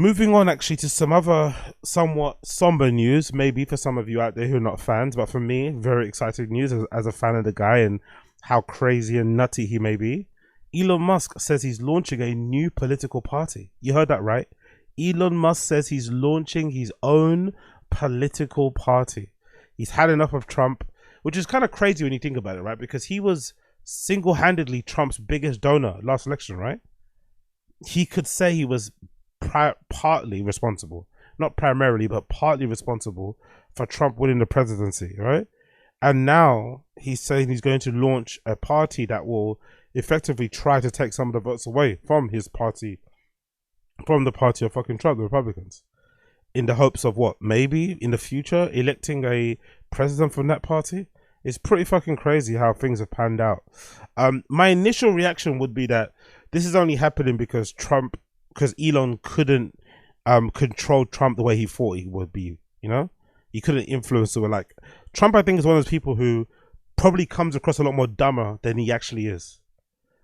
Moving on, actually, to some other somewhat somber news, maybe for some of you out there who are not fans, but for me, very exciting news as a fan of the guy and how crazy and nutty he may be. Elon Musk says he's launching a new political party. You heard that right. Elon Musk says he's launching his own political party. He's had enough of Trump, which is kind of crazy when you think about it, right? Because he was single-handedly Trump's biggest donor last election, right? He could say he was partly responsible, not primarily, but partly responsible for Trump winning the presidency, right? And now he's saying he's going to launch a party that will effectively try to take some of the votes away from his party, from the party of fucking Trump, the Republicans, in the hopes of what? Maybe in the future electing a president from that party. It's pretty fucking crazy how things have panned out. My initial reaction would be that this is only happening because Elon couldn't control Trump the way he thought he would be, you know? He couldn't influence him. Like, Trump, I think, is one of those people who probably comes across a lot more dumber than he actually is.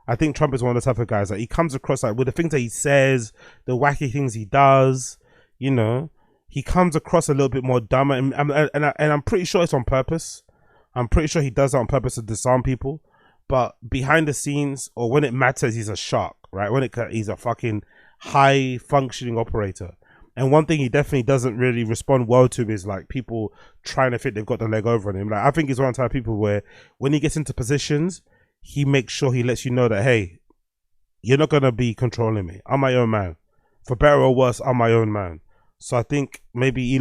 I think Trump is one of the type of guys that he comes across, like, with the things that he says, the wacky things he does, you know, he comes across a little bit more dumber, and I'm pretty sure it's on purpose. I'm pretty sure he does that on purpose to disarm people. But behind the scenes, or when it matters, he's a shark, right? He's a fucking high functioning operator. And one thing he definitely doesn't really respond well to is like people trying to think they've got the leg over on him. Like, I think he's one of the type of people where when he gets into positions, he makes sure he lets you know that, hey, you're not gonna be controlling me. I'm my own man. For better or worse, I'm my own man. So I think maybe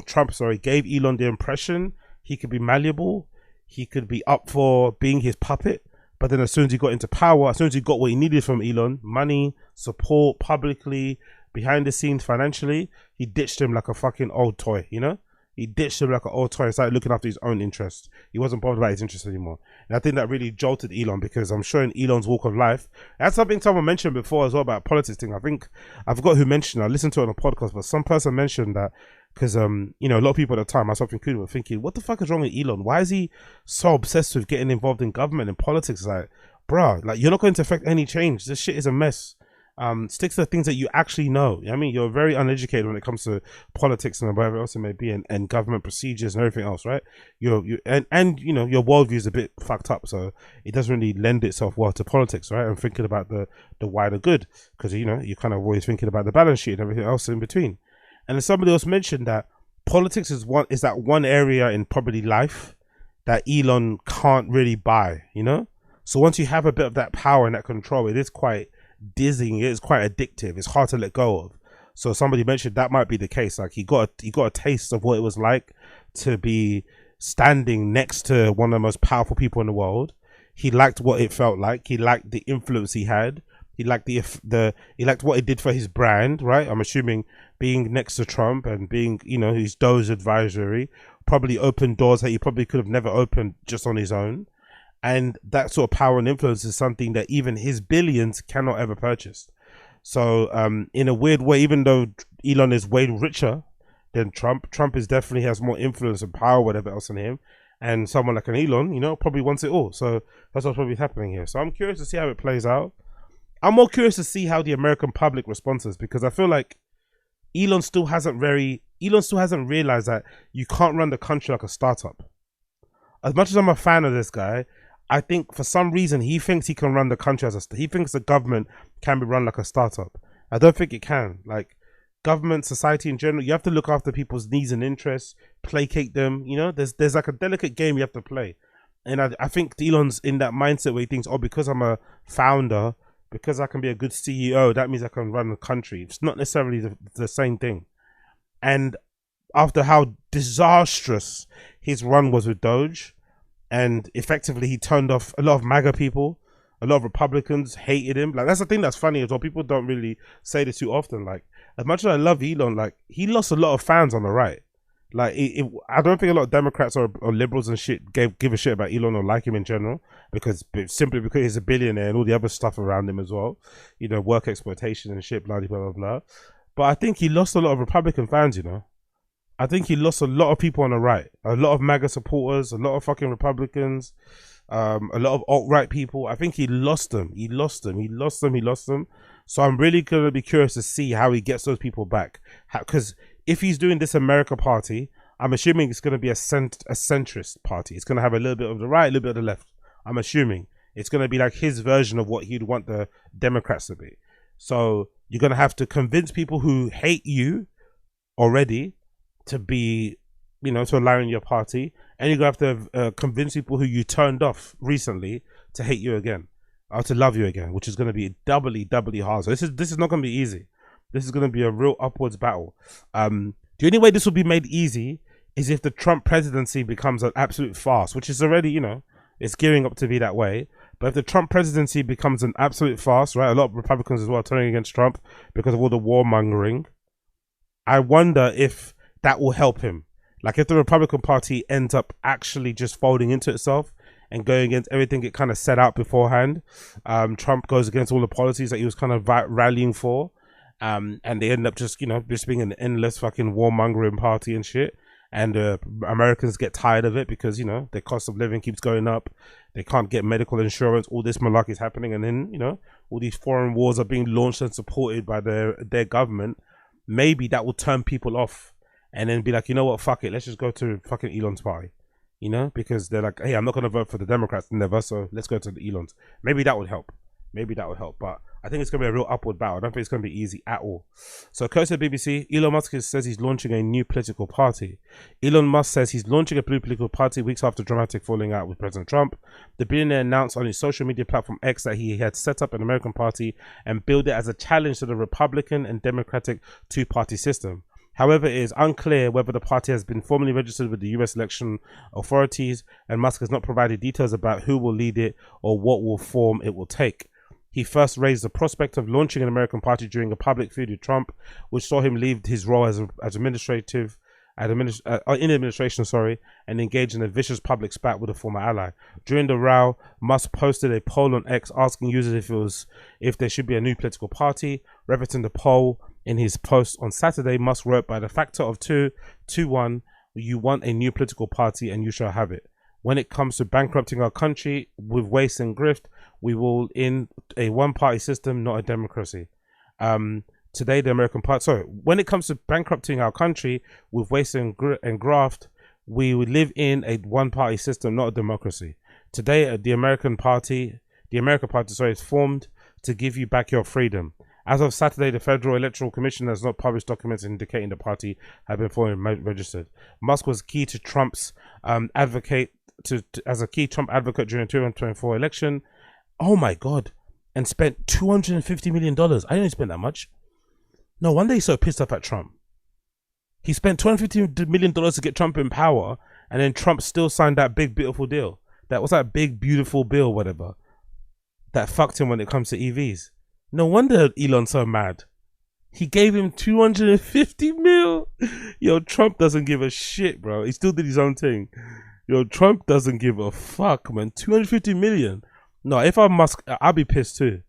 Trump gave Elon the impression he could be malleable. He could be up for being his puppet. But then as soon as he got into power, as soon as he got what he needed from Elon, money, support, publicly, behind the scenes, financially, he ditched him like a fucking old toy, you know? He ditched him like an old toy and started looking after his own interests. He wasn't bothered about his interests anymore. And I think that really jolted Elon, because I'm sure in Elon's walk of life, that's something someone mentioned before as well about politics thing. I think, I forgot who mentioned it. I listened to it on a podcast, but some person mentioned that because, you know, a lot of people at the time, myself included, were thinking, what the fuck is wrong with Elon? Why is he so obsessed with getting involved in government and politics? Like, bruh, like, you're not going to affect any change. This shit is a mess. Stick to the things that you actually know. I mean, you're very uneducated when it comes to politics and whatever else it may be, and government procedures and everything else, right? And you know, your worldview is a bit fucked up, so it doesn't really lend itself well to politics, right? And thinking about the wider good, because you know, you're kind of always thinking about the balance sheet and everything else in between. And then somebody else mentioned that politics is that one area in probably life that Elon can't really buy, you know? So once you have a bit of that power and that control, it is quite dizzying, it is quite addictive, it's hard to let go of. So somebody mentioned that might be the case. Like, he got a taste of what it was like to be standing next to one of the most powerful people in the world. He liked what it felt like. He liked the influence he had. He liked he liked what it did for his brand, right? I'm assuming being next to Trump and being, you know, his Doge advisory probably opened doors that he probably could have never opened just on his own. And that sort of power and influence is something that even his billions cannot ever purchase. So in a weird way, even though Elon is way richer than Trump is definitely has more influence and power, whatever else in him. And someone like an Elon, you know, probably wants it all. So that's what's probably happening here. So I'm curious to see how it plays out. I'm more curious to see how the American public responds, because I feel like Elon still hasn't realized that you can't run the country like a startup. As much as I'm a fan of this guy, I think for some reason he thinks he can run the country he thinks the government can be run like a startup. I don't think it can. Like, government, society in general, you have to look after people's needs and interests, placate them, you know, there's like a delicate game you have to play. And I think Elon's in that mindset where he thinks, oh, because I'm a founder, because I can be a good CEO, that means I can run the country. It's not necessarily the same thing. And after how disastrous his run was with Doge, and effectively he turned off a lot of MAGA people, a lot of Republicans hated him. Like, that's the thing that's funny as well. People don't really say this too often. Like, as much as I love Elon, like, he lost a lot of fans on the right. Like, I don't think a lot of Democrats or liberals and shit give a shit about Elon or like him in general, simply because he's a billionaire and all the other stuff around him as well, you know, work exploitation and shit, blah blah blah blah. But I think he lost a lot of Republican fans, you know. I think he lost a lot of people on the right, a lot of MAGA supporters, a lot of fucking Republicans, a lot of alt-right people. I think he lost them. So I'm really going to be curious to see how he gets those people back. Because if he's doing this America party, I'm assuming it's going to be a centrist party. It's going to have a little bit of the right, a little bit of the left. I'm assuming it's going to be like his version of what he'd want the Democrats to be. So you're going to have to convince people who hate you already to be, to align in your party. And you're going to have to convince people who you turned off recently to hate you again. Or to love you again, which is going to be doubly hard. So this is not going to be easy. This is going to be a real upwards battle. The only way this will be made easy is if the Trump presidency becomes an absolute farce, which is already, it's gearing up to be that way. But if the Trump presidency becomes an absolute farce, right, a lot of Republicans as well are turning against Trump because of all the warmongering. I wonder if that will help him. Like if the Republican Party ends up actually just folding into itself and going against everything it kind of set out beforehand. Trump goes against all the policies that he was kind of rallying for. And they end up just being an endless fucking warmongering party and shit. And Americans get tired of it because, their cost of living keeps going up. They can't get medical insurance. All this malarkey is happening. And then, all these foreign wars are being launched and supported by their government. Maybe that will turn people off and then be like, you know what, fuck it. Let's just go to fucking Elon's party. Because they're like, hey, I'm not going to vote for the Democrats never, so let's go to the Elons. Maybe that would help. But I think it's going to be a real upward battle. I don't think it's going to be easy at all. So, courtesy of BBC, Elon Musk says he's launching a new political party. Elon Musk says he's launching a new political party weeks after dramatic falling out with President Trump. The billionaire announced on his social media platform X that he had set up an American party and built it as a challenge to the Republican and Democratic two-party system. However, it is unclear whether the party has been formally registered with the US election authorities, and Musk has not provided details about who will lead it or what form it will take. He first raised the prospect of launching an American party during a public feud with Trump, which saw him leave his role as administration, and engage in a vicious public spat with a former ally. During the row, Musk posted a poll on X asking users if there should be a new political party. Referencing the poll in his post on Saturday, Musk wrote, "By the factor of 2-1, you want a new political party and you shall have it. When it comes to bankrupting our country with waste and grift, we will in a one-party system, not a democracy." Today, the American party. Sorry, when it comes to bankrupting our country with waste and graft, we would live in a one-party system, not a democracy. Today, the American Party, is formed to give you back your freedom. As of Saturday, the Federal Electoral Commission has not published documents indicating the party had been formally registered. Musk was key to Trump's as a key Trump advocate during the 2024 election. Oh my God. And spent $250 million. I didn't spend that much. No wonder he's so pissed off at Trump. He spent $250 million to get Trump in power, and then Trump still signed that big, beautiful deal. That was that big, beautiful bill, whatever. That fucked him when it comes to EVs. No wonder Elon's so mad. He gave him $250 mil. Yo, Trump doesn't give a shit, bro. He still did his own thing. Yo, Trump doesn't give a fuck, man. 250 million. No, if I'm Musk, I'll be pissed too.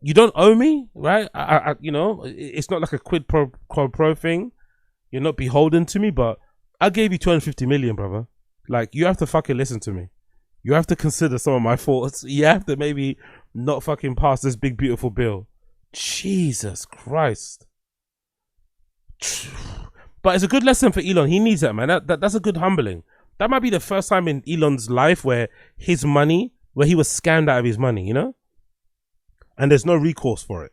You don't owe me, right? It's not like a quid pro thing. You're not beholden to me, but I gave you 250 million, brother. Like, you have to fucking listen to me. You have to consider some of my thoughts. You have to maybe not fucking pass this big, beautiful bill. Jesus Christ. But it's a good lesson for Elon. He needs that, man. That's a good humbling. That might be the first time in Elon's life where he was scammed out of his money, and there's no recourse for it.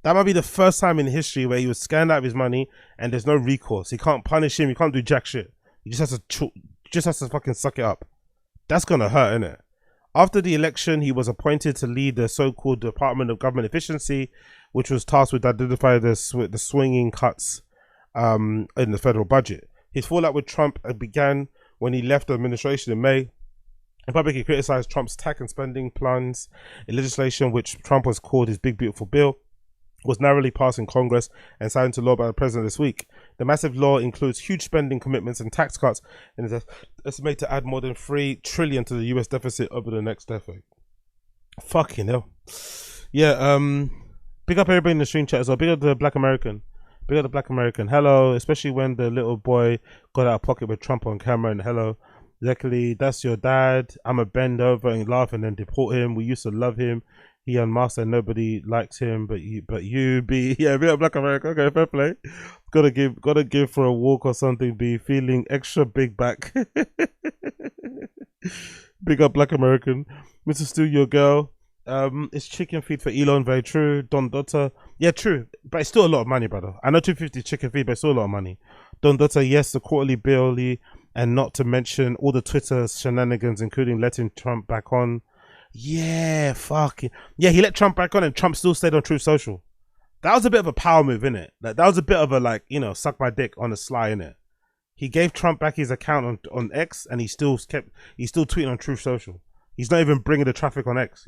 That might be the first time in history where he was scammed out of his money and there's no recourse. He can't punish him. He can't do jack shit. He just has to fucking suck it up. That's gonna hurt, innit? After the election, he was appointed to lead the so-called Department of Government Efficiency, which was tasked with identifying the swinging cuts in the federal budget. His fallout with Trump began when he left the administration in May. And publicly criticized Trump's tax and spending plans. A legislation which Trump has called his Big Beautiful Bill was narrowly passed in Congress and signed into law by the president this week. The massive law includes huge spending commitments and tax cuts and is estimated to add more than $3 trillion to the US deficit over the next decade. Fucking hell. Yeah, big up everybody in the stream chat as well. Big up the Black American. Big up the Black American. Hello, especially when the little boy got out of pocket with Trump on camera, and hello. Luckily, that's your dad. I'ma bend over and laugh and then deport him. We used to love him. He unmasked and nobody likes him, but you be yeah, be a Black America. Okay, fair play. Gotta give for a walk or something. Be feeling extra big back. Big up Black American, Mr. Stu, your girl. It's chicken feed for Elon. Very true. Don Dotter, yeah, true, but it's still a lot of money, brother. I know 250 chicken feed, but it's still a lot of money. Don Dotter, yes, the quarterly bill, and not to mention all the Twitter shenanigans, including letting Trump back on. Yeah, fuck it. Yeah, he let Trump back on, and Trump still stayed on Truth Social. That was a bit of a power move, innit? Like, that was a bit of a, like, suck my dick on the sly, innit? He gave Trump back his account on X, and he's still tweeting on Truth Social. He's not even bringing the traffic on X,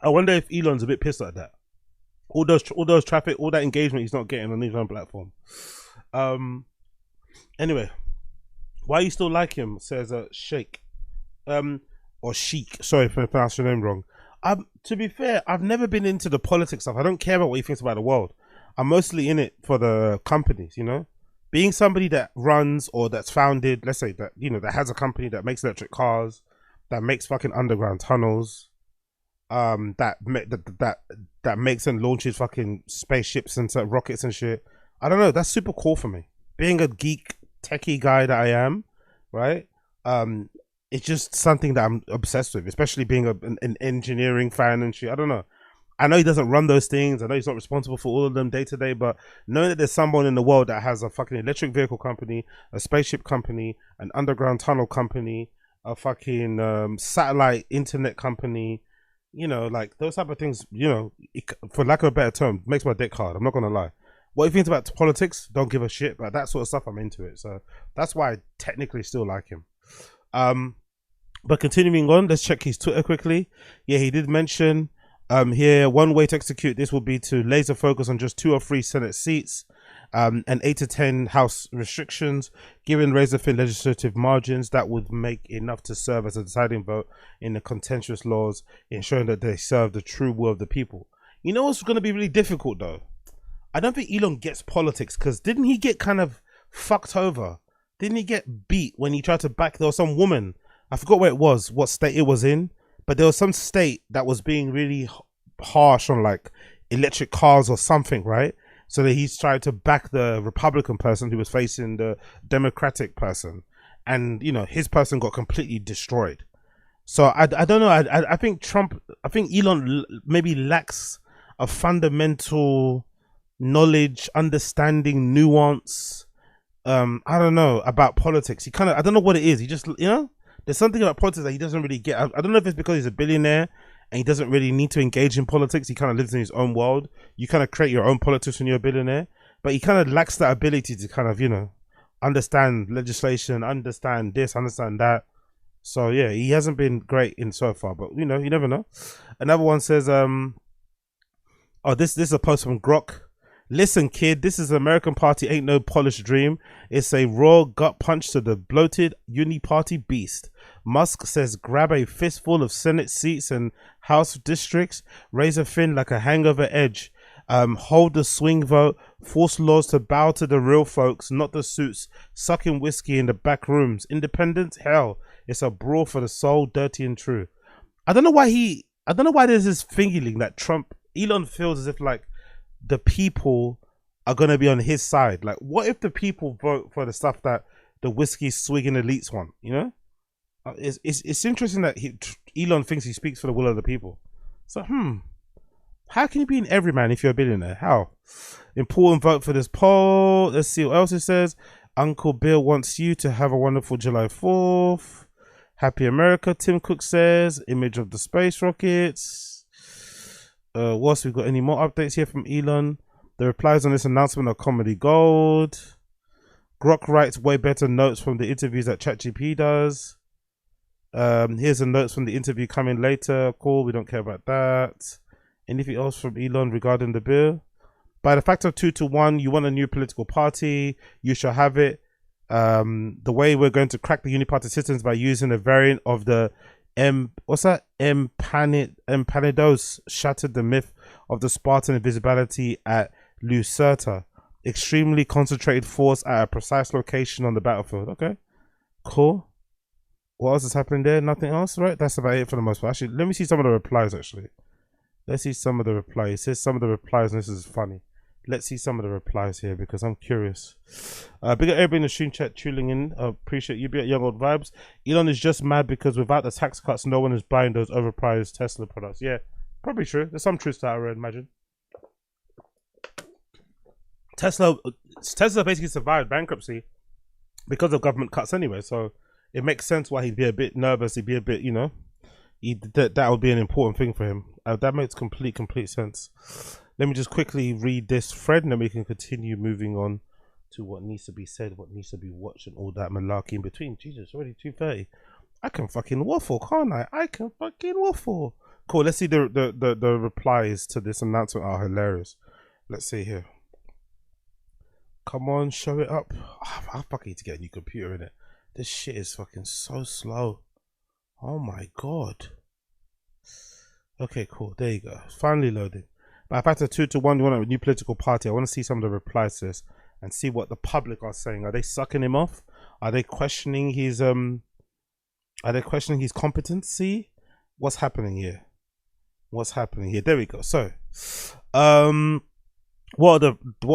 I wonder if Elon's a bit pissed at that. All those traffic, all that engagement he's not getting on his own platform. Anyway, why you still like him? Says Sheikh, or Sheik. Sorry if I pronounced your name wrong. To be fair, I've never been into the politics stuff. I don't care about what he thinks about the world. I'm mostly in it for the companies, Being somebody that runs or that's founded, let's say that, that has a company that makes electric cars, that makes fucking underground tunnels, that makes and launches fucking spaceships and rockets and shit. I don't know. That's super cool for me. Being a geek, techie guy that I am, right? It's just something that I'm obsessed with, especially being an engineering fan and shit. I don't know. I know he doesn't run those things. I know he's not responsible for all of them day to day, but knowing that there's someone in the world that has a fucking electric vehicle company, a spaceship company, an underground tunnel company, a fucking satellite internet company, like those type of things, for lack of a better term, makes my dick hard. I'm not going to lie. What he thinks about politics, don't give a shit, but that sort of stuff, I'm into it. So that's why I technically still like him. But continuing on, let's check his Twitter quickly. Yeah, he did mention here, one way to execute this will be to laser focus on just 2 or 3 Senate seats, and 8 to 10 House restrictions. Given razor thin legislative margins, that would make enough to serve as a deciding vote in the contentious laws, ensuring that they serve the true will of the people. You know what's going to be really difficult though? I don't think Elon gets politics, because didn't he get kind of fucked over? Didn't he get beat when he tried to back? There was some woman, I forgot where it was, what state it was in, but there was some state that was being really harsh on like electric cars or something, right? So that he's trying to back the Republican person who was facing the Democratic person, and his person got completely destroyed. So I don't know. I think Elon maybe lacks a fundamental knowledge, understanding, nuance. I don't know about politics. I don't know what it is. He just there's something about politics that he doesn't really get. I don't know if it's because he's a billionaire and he doesn't really need to engage in politics. He kind of lives in his own world. You kind of create your own politics when you're a billionaire, but he kind of lacks that ability to kind of, understand legislation, understand this, understand that. So yeah, he hasn't been great in so far, but you never know. Another one says, this is a post from Grok. Listen, kid, this is American Party ain't no polished dream. It's a raw gut punch to the bloated uni-party beast. Musk says grab a fistful of Senate seats and House districts, razor thin like a hangover edge. Hold the swing vote, force laws to bow to the real folks, not the suits, sucking whiskey in the back rooms. Independence? Hell, it's a brawl for the soul, dirty and true. I don't know why there's this feeling that Elon feels as if like the people are going to be on his side. Like, what if the people vote for the stuff that the whiskey swigging elites want, it's interesting that Elon thinks he speaks for the will of the people. So how can you be an everyman if you're a billionaire? How? Important vote for this poll. Let's see what else it says. Uncle Bill wants you to have a wonderful July 4th. Happy America, Tim Cook says. Image of the space rockets. Whilst we've got any more updates here from Elon, the replies on this announcement are comedy gold. Grok writes way better notes from the interviews that ChatGPT does. Here's the notes from the interview coming later. Cool, we don't care about that. Anything else from Elon regarding the bill? By the factor of 2 to 1, you want a new political party, you shall have it. The way we're going to crack the uniparty system is by using a variant of the Empanidos shattered the myth of the Spartan invisibility at Lucerta. Extremely concentrated force at a precise location on the battlefield. Okay, cool. What else is happening there? Nothing else, right? That's about it for the most part. Actually, let me see some of the replies, actually. Let's see some of the replies. It says some of the replies, and this is funny. Let's see some of the replies here because I'm curious. Big up everybody in the stream chat tuning in. Appreciate you. Be at Young Old Vibes. Elon is just mad because without the tax cuts, no one is buying those overpriced Tesla products. Yeah, probably true. There's some truth to that, I would imagine. Tesla basically survived bankruptcy because of government cuts anyway, so it makes sense why he'd be a bit nervous. He'd be a bit, you know, that would be an important thing for him. That makes complete sense. Let me just quickly read this thread and then we can continue moving on to what needs to be said, what needs to be watched, and all that malarkey in between. Jesus, already 2:30. I can fucking waffle, can't I? I can fucking waffle. Cool, let's see the replies to this announcement are hilarious. Let's see here. Come on, show it up. I fucking need to get a new computer in it. This shit is fucking so slow. Oh my god. Okay, cool. There you go. Finally loading. But if I had to 2-to-1, you want a new political party, I want to see some of the replies to this and see what the public are saying. Are they sucking him off? Are they questioning his competency? What's happening here? What's happening here? There we go. So, what are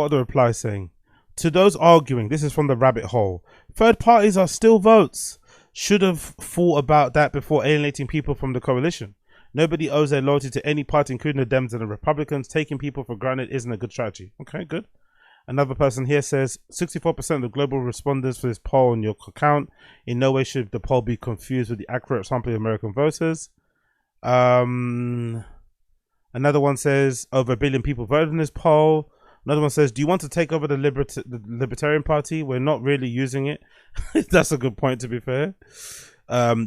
the replies saying? To those arguing, this is from the rabbit hole. Third parties are still votes. Should have thought about that before alienating people from the coalition. Nobody owes their loyalty to any party, including the Dems and the Republicans. Taking people for granted isn't a good strategy. Okay, good. Another person here says 64% of the global respondents for this poll on your account. In no way should the poll be confused with the accurate sampling of American voters. Another one says over 1 billion people voted in this poll. Another one says, do you want to take over the Libertarian Party? We're not really using it. That's a good point, to be fair.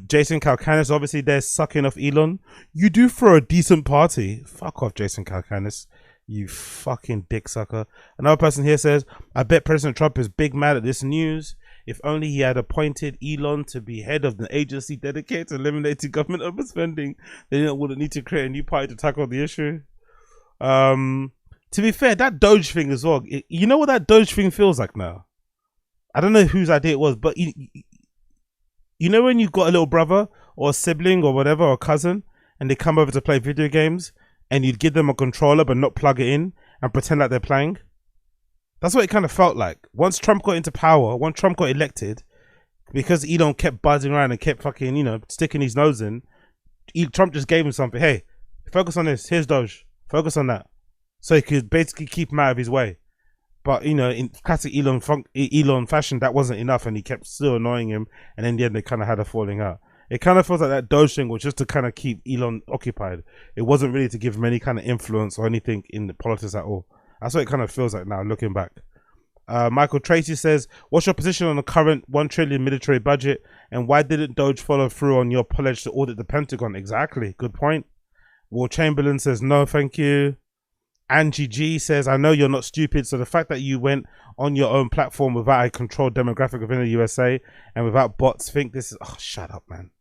Jason Calcanis, obviously they're sucking off Elon. You do for a decent party. Fuck off, Jason Calcanis. You fucking dick sucker. Another person here says, I bet President Trump is big mad at this news. If only he had appointed Elon to be head of the agency dedicated to eliminating government overspending, they wouldn't need to create a new party to tackle the issue. To be fair, that Doge thing as well, you know what that Doge thing feels like now? I don't know whose idea it was, but you know when you've got a little brother or a sibling or whatever, or a cousin, and they come over to play video games, and you'd give them a controller but not plug it in and pretend like they're playing? That's what it kind of felt like. Once Trump got into power, once Trump got elected, because Elon kept buzzing around and kept fucking, you know, sticking his nose in, Trump just gave him something. Hey, focus on this. Here's Doge. Focus on that. So he could basically keep him out of his way. But, you know, in classic Elon fashion, that wasn't enough, and he kept still annoying him, and in the end, they kind of had a falling out. It kind of feels like that Doge thing was just to kind of keep Elon occupied. It wasn't really to give him any kind of influence or anything in the politics at all. That's what it kind of feels like now, looking back. Michael Tracy says, what's your position on the current $1 trillion military budget, and why didn't Doge follow through on your pledge to audit the Pentagon? Exactly, good point. Will Chamberlain says, no, thank you. Angie G says, I know you're not stupid, so the fact that you went on your own platform without a controlled demographic within the USA and without bots, think this is... Oh, shut up, man.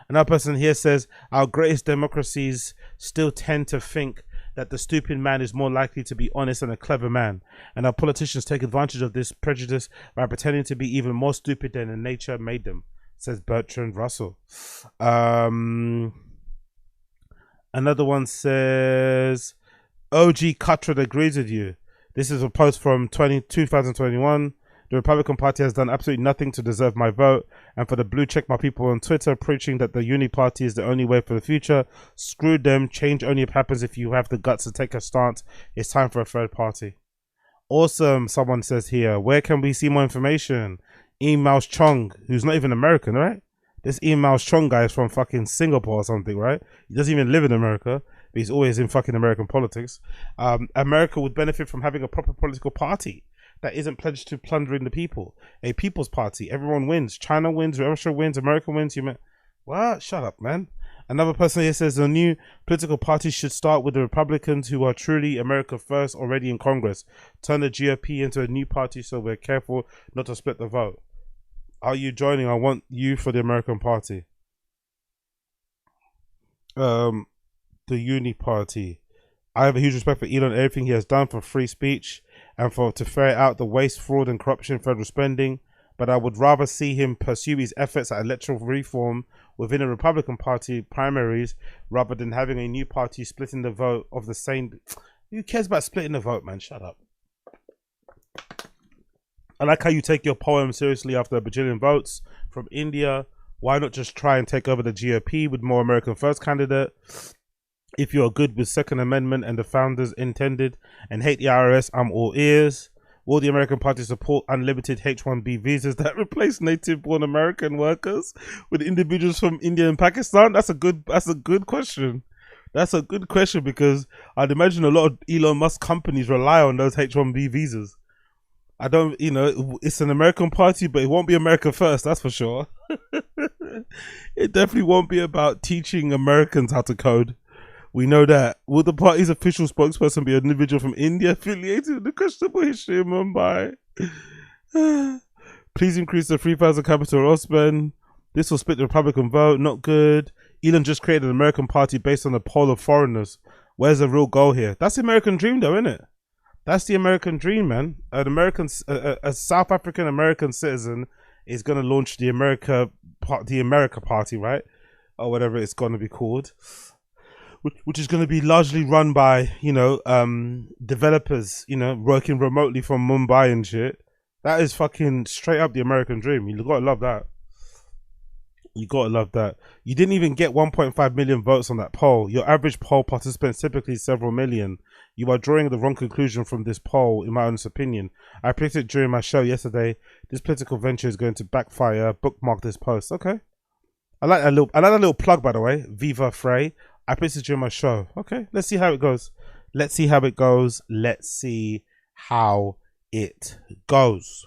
Another person here says, our greatest democracies still tend to think that the stupid man is more likely to be honest than a clever man, and our politicians take advantage of this prejudice by pretending to be even more stupid than nature made them, says Bertrand Russell. Another one says... OG Cutthroat agrees with you. This is a post from 2021. The Republican Party has done absolutely nothing to deserve my vote. And for the blue check my people on Twitter preaching that the uni party is the only way for the future, screw them. Change only happens if you have the guts to take a stance. It's time for a third party. Awesome. Someone says here, where can we see more information? Emails Chong, who's not even American, right? This Emails Chong guy is from fucking Singapore or something, right? He doesn't even live in America. But he's always in fucking American politics. America would benefit from having a proper political party that isn't pledged to plundering the people. A people's party. Everyone wins. China wins. Russia wins. America wins. What? Shut up, man. Another person here says the new political party should start with the Republicans who are truly America first already in Congress. Turn the GOP into a new party so we're careful not to split the vote. Are you joining? I want you for the American party. The Uni Party. I have a huge respect for Elon and everything he has done for free speech and to ferret out the waste, fraud and corruption in federal spending, but I would rather see him pursue his efforts at electoral reform within a Republican Party primaries rather than having a new party splitting the vote of the same. Who cares about splitting the vote, man? Shut up. I like how you take your poem seriously after a bajillion votes from India. Why not just try and take over the GOP with more American First candidate? If you're good with Second Amendment and the founders intended and hate the IRS, I'm all ears. Will the American Party support unlimited H-1B visas that replace native-born American workers with individuals from India and Pakistan? That's a good question. That's a good question because I'd imagine a lot of Elon Musk companies rely on those H-1B visas. I don't, it's an American party, but it won't be America first, that's for sure. It definitely won't be about teaching Americans how to code. We know that. Will the party's official spokesperson be an individual from India affiliated with the questionable history of Mumbai? Please increase the 3,000 capital oil spend. This will split the Republican vote. Not good. Elon just created an American party based on a poll of foreigners. Where's the real goal here? That's the American dream, though, isn't it? That's the American dream, man. A South African American citizen is going to launch the America Party, right? Or whatever it's going to be called. Which is going to be largely run by, developers, working remotely from Mumbai and shit. That is fucking straight up the American dream. You gotta love that. You gotta love that. You didn't even get 1.5 million votes on that poll. Your average poll participants typically several million. You are drawing the wrong conclusion from this poll, in my honest opinion. I predicted during my show yesterday, this political venture is going to backfire. Bookmark this post. Okay. I like that little plug, by the way. Viva Frey. I predicted during my show. Okay. Let's see how it goes. Let's see how it goes.